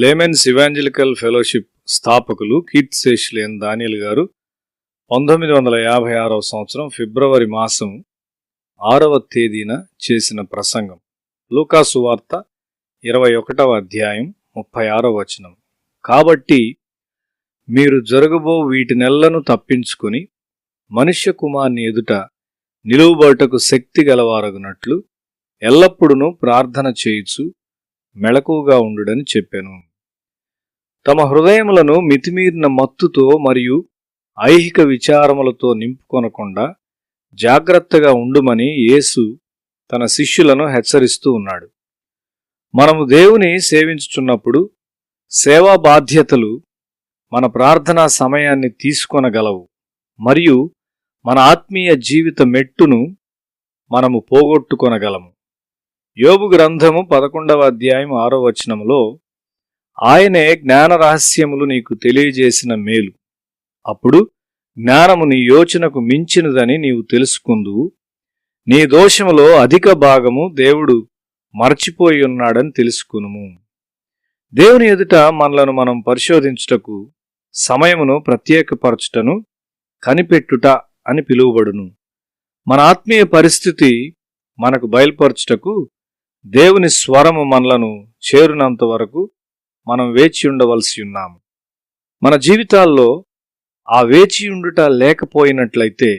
Laymen's evangelical fellowship స్థాపకులు కీర్త్ శేషులేన్ దానియేల్ గారు 1956వ సంవత్సరం ఫిబ్రవరి మాసం 6వ తేదీన చేసిన ప్రసంగం. లూకా సువార్త 21వ అధ్యాయం 36వ వచనం. కాబట్టి మీరు జరగబో వీటినెల్లను తప్పించుకుని మనుష్య కుమారుని ఎదుట నిలువబడుటకు శక్తి గలవారగునట్లు ఎల్లప్పుడూ ప్రార్థన చేయుచు మెళకువగా ఉండుడని చెప్పెను. తమ హృదయములను మితిమీరిన మత్తుతో మరియు ఐహిక విచారములతో నింపుకొనకుండా జాగ్రత్తగా ఉండుమని యేసు తన శిష్యులను హెచ్చరిస్తూ ఉన్నాడు. మనము దేవుని సేవించుచున్నప్పుడు సేవా బాధ్యతలు మన ప్రార్థనా సమయాన్ని తీసుకొనగలవు మరియు మన ఆత్మీయ జీవిత మెట్టును మనము పోగొట్టుకొనగలము. యోబు గ్రంథము 11వ అధ్యాయం 6వ వచనములో ఆయనే జ్ఞాన రహస్యములు నీకు తెలియజేసిన మేలు, అప్పుడు జ్ఞానము నీ యోచనకు మించినదని నీవు తెలుసుకుందువు, నీ దోషములో అధిక భాగము దేవుడు మరచిపోయి ఉన్నాడని తెలుసుకునుము. దేవుని ఎదుట మనలను మనం పరిశోధించుటకు సమయమును ప్రత్యేకపరచుటను కనిపెట్టుట అని పిలువబడును. మన ఆత్మీయ పరిస్థితి మనకు బయలుపరచుటకు దేవుని స్వరము మనలను చేరునంత వరకు మనం వేచి ఉండవలసి ఉన్నాము. మన జీవితాల్లో ఆ వేచియుండుట లేకపోయినట్లయితే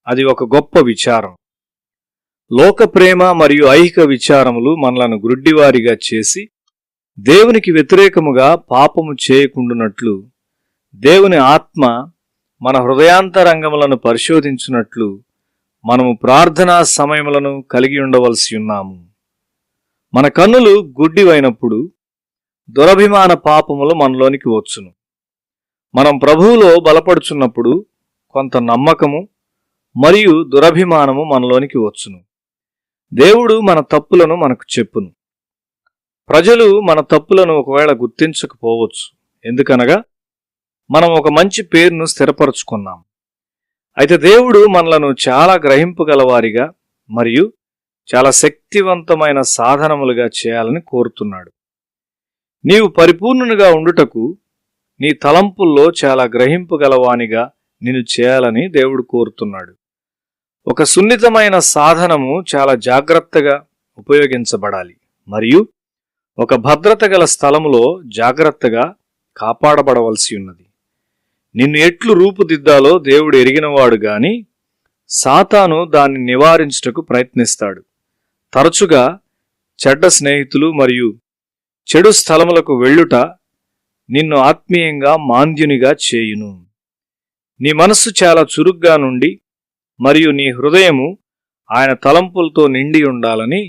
అది ఒక గొప్ప విచారం. లోక ప్రేమ మరియు ఐహిక విచారములు మనలను గ్రుడ్డివారిగా చేసి దేవునికి వ్యతిరేకముగా పాపము చేయకుండునట్లు దేవుని ఆత్మ మన హృదయాంతరంగములను పరిశోధించున్నట్లు మనము ప్రార్థనా సమయములను కలిగి ఉండవలసి ఉన్నాము. మన కన్నులు గుడ్డివైనప్పుడు దురభిమాన పాపములు మనలోనికి వచ్చును. మనం ప్రభువులో బలపడుచున్నప్పుడు కొంత నమ్మకము మరియు దురభిమానము మనలోనికి వచ్చును. దేవుడు మన తప్పులను మనకు చెప్పును. ప్రజలు మన తప్పులను ఒకవేళ గుర్తించకపోవచ్చు, ఎందుకనగా మనం ఒక మంచి పేరును స్థిరపరచుకున్నాం. అయితే దేవుడు మనలను చాలా గ్రహింపగలవారిగా మరియు చాలా శక్తివంతమైన సాధనములుగా చేయాలని కోరుతున్నాడు. నీవు పరిపూర్ణునిగా ఉండుటకు నీ తలంపుల్లో చాలా గ్రహింపగలవానిగా నిన్ను చేయాలని దేవుడు కోరుతున్నాడు. ఒక సున్నితమైన సాధనము చాలా జాగ్రత్తగా ఉపయోగించబడాలి మరియు ఒక భద్రత గల స్థలములో జాగ్రత్తగా కాపాడబడవలసి ఉన్నది. నిన్ను ఎట్లు రూపుదిద్దాలో దేవుడు ఎరిగినవాడు గాని సాతాను దాన్ని నివారించుటకు ప్రయత్నిస్తాడు. తరచుగా చెడ్డ స్నేహితులు మరియు చెడు స్థలములకు వెళ్ళుట నిన్ను ఆత్మీయంగా మాంద్యునిగా చేయును. నీ మనస్సు చాలా చురుగ్గా నుండి మరియు నీ హృదయము ఆయన తలంపులతో నిండి ఉండాలని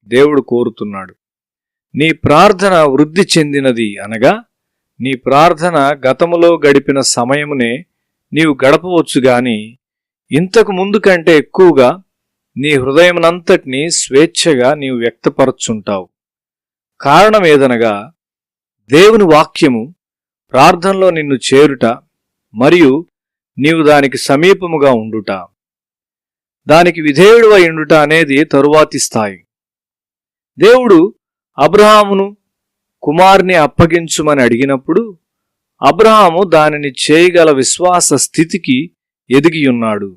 దేవుడు కోరుతున్నాడు. నీ ప్రార్థన వృద్ధి చెందినది అనగా నీ ప్రార్థన గతములో గడిపిన సమయమునే నీవు గడపవచ్చు గాని ఇంతకు ముందు కంటే ఎక్కువగా నీ హృదయమునంతటినీ స్వేచ్ఛగా నీవు వ్యక్తపరచుంటావు. కారణం ఏదనగా దేవుని వాక్యము ప్రార్థనలో నిన్ను చేరుట మరియు నీవు దానికి సమీపముగా ఉండుట, దానికి విధేయుడువై ఉండుట అనేది తరువాతి స్థాయి. దేవుడు అబ్రహామును కుమారుని అప్పగించుమని అడిగినప్పుడు అబ్రహాము దానిని చేయగల విశ్వాస స్థితికి ఎదిగియున్నాడు.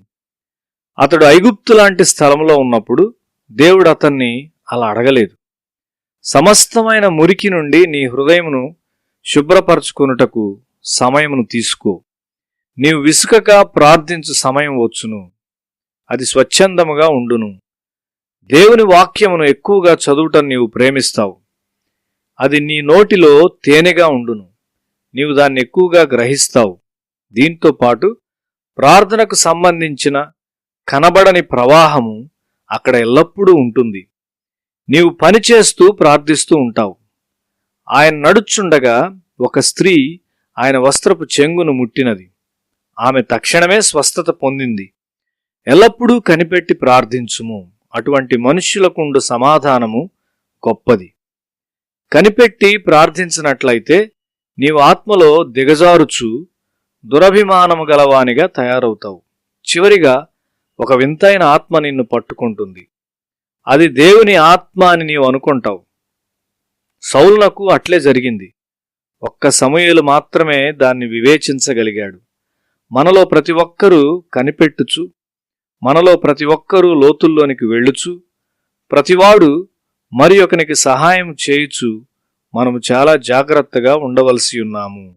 అతడు ఐగుప్తు లాంటి స్థలంలో ఉన్నప్పుడు దేవుడు అతన్ని అలా అడగలేదు. సమస్తమైన మురికి నుండి నీ హృదయమును శుభ్రపరచుకొనుటకు సమయమును తీసుకో. నీవు విసుకక ప్రార్థించు సమయం వచ్చును, అది స్వచ్ఛందముగా ఉండును. దేవుని వాక్యమును ఎక్కువగా చదువుటం నీవు ప్రేమిస్తావు, అది నీ నోటిలో తేనెగా ఉండును, నీవు దాన్ని ఎక్కువగా గ్రహిస్తావు. దీంతో పాటు ప్రార్థనకు సంబంధించిన కనబడని ప్రవాహము అక్కడ ఎల్లప్పుడూ ఉంటుంది. నీవు పనిచేస్తూ ప్రార్థిస్తూ ఉంటావు. ఆయన నడుచుండగా ఒక స్త్రీ ఆయన వస్త్రపు చెంగును ముట్టినది. ఆమె తక్షణమే స్వస్థత పొందింది. ఎల్లప్పుడూ కనిపెట్టి ప్రార్థించుము. అటువంటి మనుష్యులకుండు సమాధానము గొప్పది. కనిపెట్టి ప్రార్థించినట్లయితే నీవు ఆత్మలో దిగజారుచు దురభిమానము గలవానిగా తయారవుతావు. చివరిగా ఒక వింతైన ఆత్మ నిన్ను పట్టుకుంటుంది. అది దేవుని ఆత్మ అని నీవు అనుకుంటావు. సౌలునకు అట్లే జరిగింది. ఒక్క సమూయేలు మాత్రమే దాన్ని వివేచించగలిగాడు. మనలో ప్రతి ఒక్కరూ కనిపెట్టుచు, మనలో ప్రతి ఒక్కరూ లోతుల్లోనికి వెళ్ళుచు, ప్రతివాడు మరి ఒకనికి సహాయం చేయుచు మనము చాలా జాగ్రత్తగా ఉండవలసి ఉన్నాము.